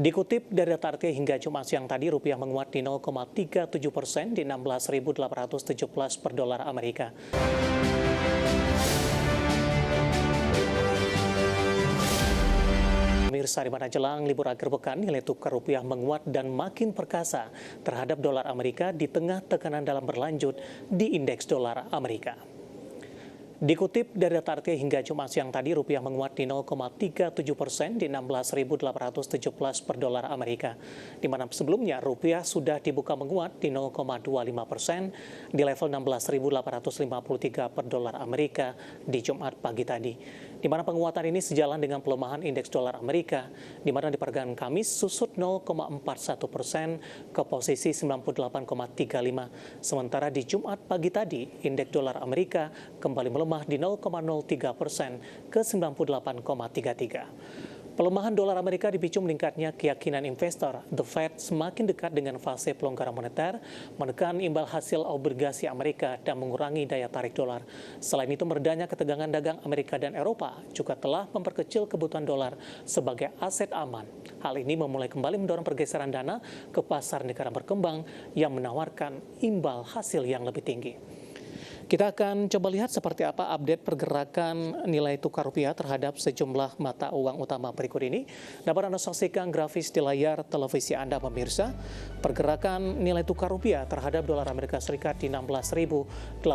Dikutip dari data RT hingga Jumat siang tadi, rupiah menguat di 0,37% di 16.817 per dolar Amerika. Pemirsa, di mana jelang libur akhir pekan, nilai tukar rupiah menguat dan makin perkasa terhadap dolar Amerika di tengah tekanan dalam berlanjut di indeks dolar Amerika. Dikutip dari data RT hingga Jumat siang tadi, rupiah menguat di 0,37% di 16.817 per dolar Amerika. Di mana sebelumnya rupiah sudah dibuka menguat di 0,25% di level 16.853 per dolar Amerika di Jumat pagi tadi. Di mana penguatan ini sejalan dengan pelemahan indeks dolar Amerika, di mana di perdagangan Kamis susut 0,41% ke posisi 98,35. Sementara di Jumat pagi tadi, indeks dolar Amerika kembali melemah di 0,03% ke 98,33. Pelemahan dolar Amerika dipicu meningkatnya keyakinan investor. The Fed semakin dekat dengan fase pelonggaran moneter, menekan imbal hasil obligasi Amerika dan mengurangi daya tarik dolar. Selain itu, meredanya ketegangan dagang Amerika dan Eropa juga telah memperkecil kebutuhan dolar sebagai aset aman. Hal ini memulai kembali mendorong pergeseran dana ke pasar negara berkembang yang menawarkan imbal hasil yang lebih tinggi. Kita akan coba lihat seperti apa update pergerakan nilai tukar rupiah terhadap sejumlah mata uang utama berikut ini. Dapat Anda saksikan grafis di layar televisi Anda, pemirsa. Pergerakan nilai tukar rupiah terhadap dolar Amerika Serikat di 16.833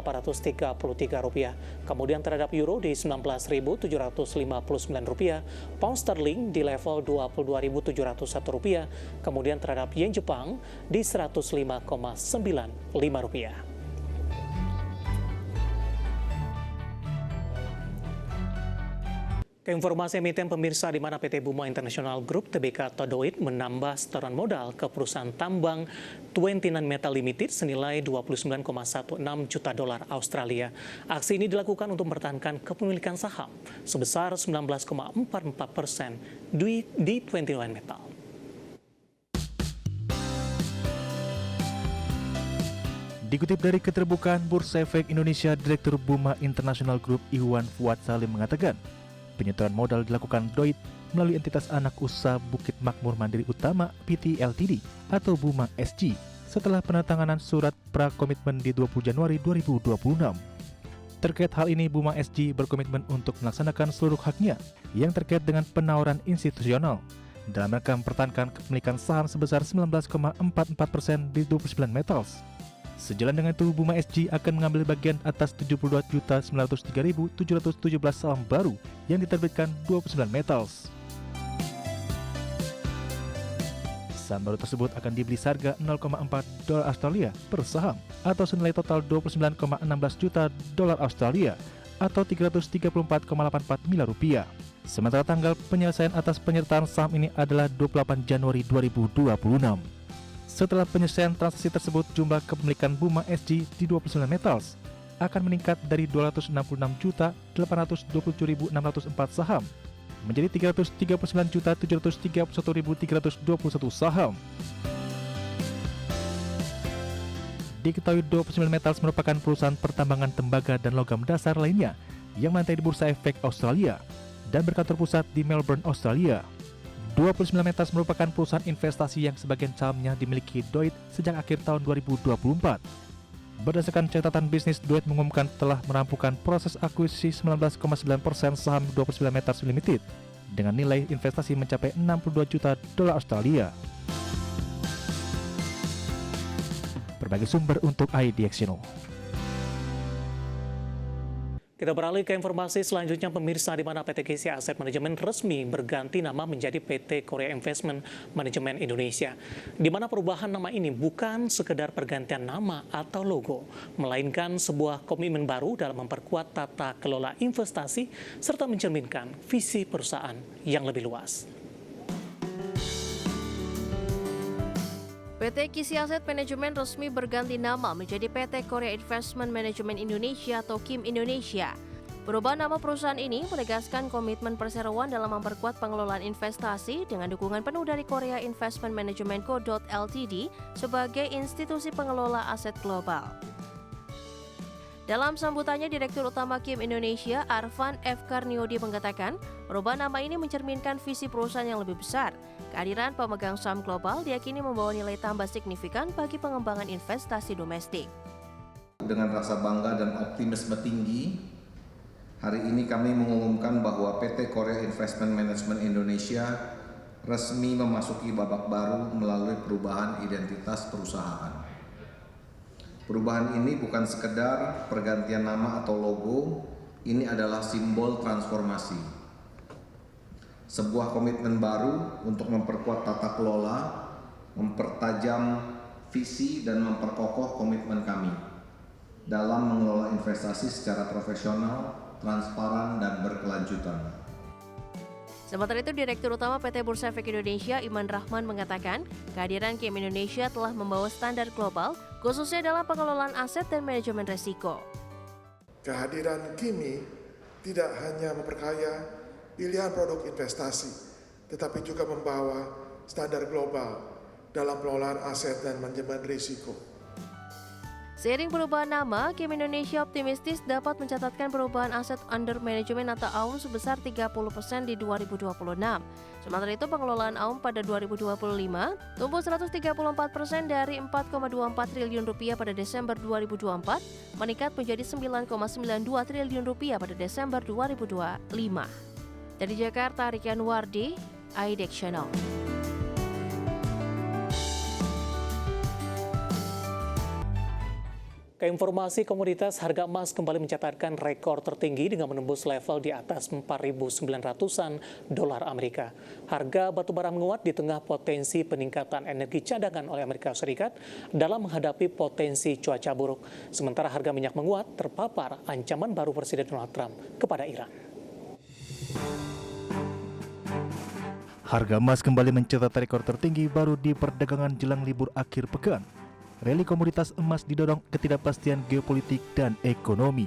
rupiah. Kemudian terhadap euro di 19.759 rupiah. Pound sterling di level 22.701 rupiah. Kemudian terhadap yen Jepang di 105,95 rupiah. Informasi emiten, pemirsa, di mana PT Buma International Group Tbk atau DOIT menambah setoran modal ke perusahaan tambang 29 Metal Limited senilai 29,16 juta dolar Australia. Aksi ini dilakukan untuk mempertahankan kepemilikan saham sebesar 19,44% di 29 Metal. Dikutip dari Keterbukaan Bursa Efek Indonesia, Direktur Buma International Group Iwan Fuad Salim mengatakan, penyetoran modal dilakukan DOIT melalui entitas anak usaha Bukit Makmur Mandiri Utama PT Ltd atau Buma SG setelah penandatanganan surat pra-komitmen di 20 Januari 2026. Terkait hal ini, Buma SG berkomitmen untuk melaksanakan seluruh haknya yang terkait dengan penawaran institusional dalam rangka mempertahankan kepemilikan saham sebesar 19,44% di 29 Metals. Sejalan dengan itu, Buma SG akan mengambil bagian atas 72.903.717 saham baru yang diterbitkan 29 Metals. Saham baru tersebut akan dibeli seharga 0,4 dolar Australia per saham atau senilai total 29,16 juta dolar Australia atau 334,84 miliar rupiah. Sementara tanggal penyelesaian atas penyertaan saham ini adalah 28 Januari 2026. Setelah penyelesaian transaksi tersebut, jumlah kepemilikan Buma SG di 29 Metals akan meningkat dari 266.827.604 saham menjadi 339.731.321 saham. Diketahui 29 Metals merupakan perusahaan pertambangan tembaga dan logam dasar lainnya yang melantai di Bursa Efek Australia dan berkantor pusat di Melbourne, Australia. 29 Metals merupakan perusahaan investasi yang sebagian sahamnya dimiliki DOIT sejak akhir tahun 2024. Berdasarkan catatan bisnis, DOIT mengumumkan telah merampungkan proses akuisisi 19,9% saham 29 Metals Limited dengan nilai investasi mencapai 62 juta dolar Australia. Berbagai sumber untuk IDXino. Kita beralih ke informasi selanjutnya, pemirsa, di mana PT KC Asset Management resmi berganti nama menjadi PT Korea Investment Management Indonesia. Di mana perubahan nama ini bukan sekedar pergantian nama atau logo, melainkan sebuah komitmen baru dalam memperkuat tata kelola investasi serta mencerminkan visi perusahaan yang lebih luas. PT KC Asset Management resmi berganti nama menjadi PT Korea Investment Management Indonesia atau KIM Indonesia. Perubahan nama perusahaan ini menegaskan komitmen perseroan dalam memperkuat pengelolaan investasi dengan dukungan penuh dari Korea Investment Management Co. Ltd sebagai institusi pengelola aset global. Dalam sambutannya, Direktur Utama KIM Indonesia, Arfan F. Karniodi mengatakan, perubahan nama ini mencerminkan visi perusahaan yang lebih besar, Kehadiran pemegang saham global diyakini membawa nilai tambah signifikan bagi pengembangan investasi domestik. Dengan rasa bangga dan optimisme tinggi, hari ini kami mengumumkan bahwa PT Korea Investment Management Indonesia resmi memasuki babak baru melalui perubahan identitas perusahaan. Perubahan ini bukan sekedar pergantian nama atau logo, ini adalah simbol transformasi. Sebuah komitmen baru untuk memperkuat tata kelola, mempertajam visi dan memperkokoh komitmen kami dalam mengelola investasi secara profesional, transparan, dan berkelanjutan. Sementara itu, Direktur Utama PT Bursa Efek Indonesia Iman Rahman mengatakan kehadiran Kim Indonesia telah membawa standar global khususnya dalam pengelolaan aset dan manajemen risiko. Kehadiran Kimi tidak hanya memperkaya pilihan produk investasi, tetapi juga membawa standar global dalam pengelolaan aset dan manajemen risiko. Seiring perubahan nama, Kim Indonesia optimistis dapat mencatatkan perubahan aset under management atau AUM sebesar 30% di 2026. Sementara itu, pengelolaan AUM pada 2025 tumbuh 134% dari 4,24 triliun rupiah pada Desember 2024 meningkat menjadi 9,92 triliun rupiah pada Desember 2025. Dari Jakarta, Rikian Wardi, IDEX Channel. Keinformasi komoditas, harga emas kembali mencatatkan rekor tertinggi dengan menembus level di atas 4.900-an dolar Amerika. Harga batubara menguat di tengah potensi peningkatan energi cadangan oleh Amerika Serikat dalam menghadapi potensi cuaca buruk. Sementara harga minyak menguat terpapar ancaman baru Presiden Donald Trump kepada Iran. Harga emas kembali mencatat rekor tertinggi baru di perdagangan jelang libur akhir pekan. Rally komoditas emas didorong ketidakpastian geopolitik dan ekonomi.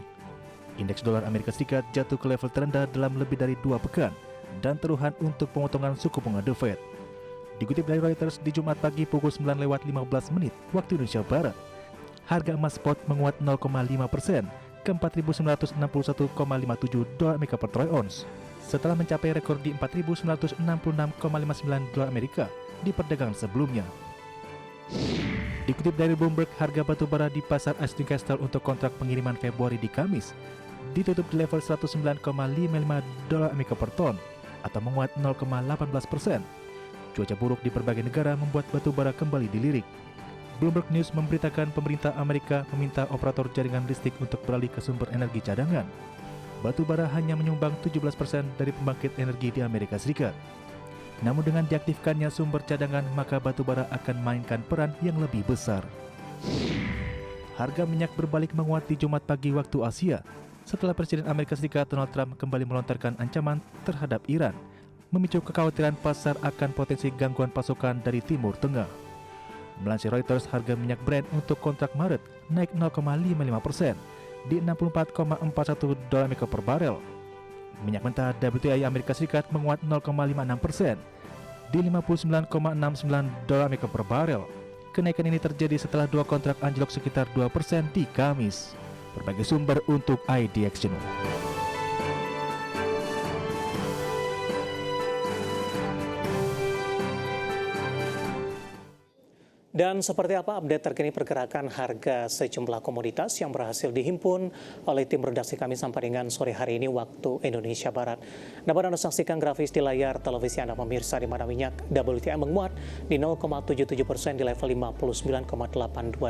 Indeks dolar Amerika Serikat jatuh ke level terendah dalam lebih dari 2 pekan dan taruhan untuk pemotongan suku bunga The Fed. Dikutip dari Reuters di Jumat pagi pukul 9:15 waktu Indonesia Barat, harga emas spot menguat 0,5% ke 4.961,57 dolar Amerika per troy ounce setelah mencapai rekor di 4.966,59 dolar Amerika di perdagangan sebelumnya. Dikutip dari Bloomberg, harga batubara di pasar East Newcastle untuk kontrak pengiriman Februari di Kamis ditutup di level 109,55 dolar Amerika per ton atau menguat 0,18%. Cuaca buruk di berbagai negara membuat batubara kembali dilirik. Bloomberg News memberitakan pemerintah Amerika meminta operator jaringan listrik untuk beralih ke sumber energi cadangan. Batubara hanya menyumbang 17% dari pembangkit energi di Amerika Serikat. Namun dengan diaktifkannya sumber cadangan, maka batubara akan mainkan peran yang lebih besar. Harga minyak berbalik menguat di Jumat pagi waktu Asia setelah Presiden Amerika Serikat Donald Trump kembali melontarkan ancaman terhadap Iran, memicu kekhawatiran pasar akan potensi gangguan pasokan dari Timur Tengah. Melansir Reuters, harga minyak Brent untuk kontrak Maret naik 0,55% di 64,41 dolar Amerika per barel. Minyak mentah WTI Amerika Serikat menguat 0,56% di 59,69 dolar Amerika per barel. Kenaikan ini terjadi setelah dua kontrak anjlok sekitar 2% di Kamis. Berbagai sumber untuk IDEX Channel. Dan seperti apa update terkini pergerakan harga sejumlah komoditas yang berhasil dihimpun oleh tim redaksi kami sampai dengan sore hari ini waktu Indonesia Barat. Dapat Anda saksikan grafis di layar televisi Anda pemirsa, di mana minyak WTI menguat di 0,77% di level 59,82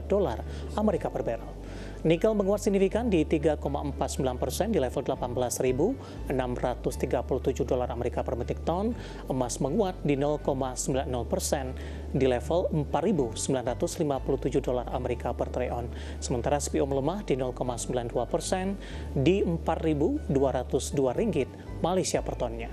dolar Amerika per barrel. Nikel menguat signifikan di 3,49% di level 18.637 dolar Amerika per metrik ton. Emas menguat di 0,90% di level 4.957 dolar Amerika per troy ounce. Sementara SPO melemah di 0,92% di 4.202 ringgit Malaysia per tonnya.